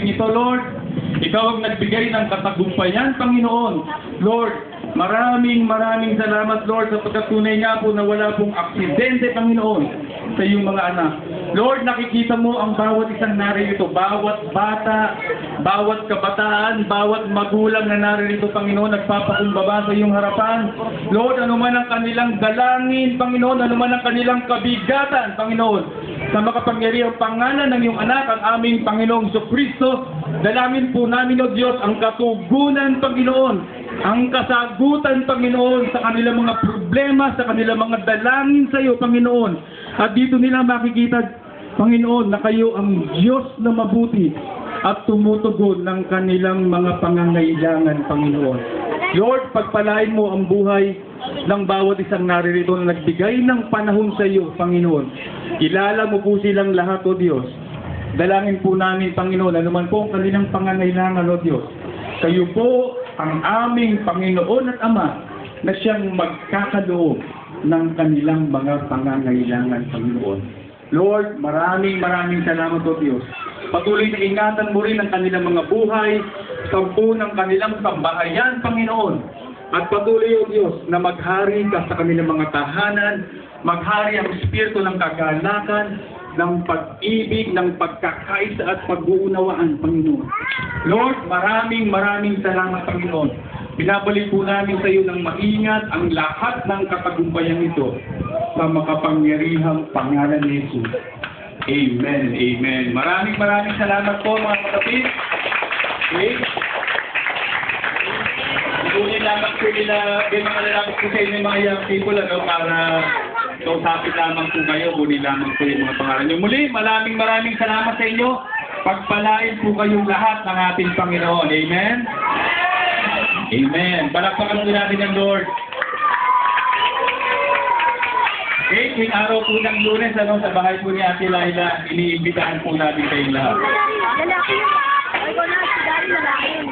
ito, Lord. Ikaw ang nagbigay ng katagumpayan, Panginoon. Lord, maraming salamat, Lord, sa pagkatunay nga po na wala pong aksidente, Panginoon, sa iyong mga anak. Lord, nakikita mo ang bawat isang naririto, bawat bata, bawat kabataan, bawat magulang na naririto, Panginoon, nagpapakumbaba sa iyong harapan. Lord, ano man ang kanilang dalangin, Panginoon, ano man ang kanilang kabigatan, Panginoon, sa makapangyarihang pangalan ng iyong anak, ang aming Panginoong Jesucristo, dalangin po namin, O Diyos, ang katugunan, Panginoon, ang kasagutan, Panginoon, sa kanilang mga problema, sa kanilang mga dalangin sa iyo, Panginoon. At dito nila makikita, Panginoon, na kayo ang Diyos na mabuti at tumutugon ng kanilang mga pangangailangan, Panginoon. Lord, pagpalain mo ang buhay ng bawat isang naririto na nagbigay ng panahon sa iyo, Panginoon. Kilala mo po silang lahat, O Diyos. Dalangin po namin, Panginoon, anuman po ang kanilang pangangailangan, O Diyos. Kayo po ang aming Panginoon at Ama na siyang magkakaloob ng kanilang mga pangangailangan, Panginoon. Lord, maraming salamat, O Diyos. Patuloy na ingatan mo rin ang kanilang mga buhay, sampu ng kanilang sambahayan, Panginoon. At patuloy, O Diyos, na maghari ka sa kanilang mga tahanan, maghari ang espiritu ng kagalakan, ng pag-ibig, ng pagkakaisa at pag-uunawaan, Panginoon. Lord, maraming salamat, Panginoon. Binabalik po namin sa iyo ng maingat ang lahat ng katagumpayan ito sa makapangyarihang pangalan ni Jesus. Amen. Amen. Maraming salamat po, mga kapatid. Okay? Kunin lamang po nila, may mga lalapit po sa inyo mga young people, para kausapin lamang po kayo, kunin lamang po yung mga pangalan nyo. Muli, maraming salamat sa inyo. Pagpalain po kayong lahat ng ating Panginoon. Amen? Amen. Palakpakan po natin ang Lord. Okay, tuwing araw po ng Lunes, sa bahay po ni Ate Laila, iniimbitahan po natin kayong lahat. Lalaki yun. Ay, ko na, si Dari lalaki yun.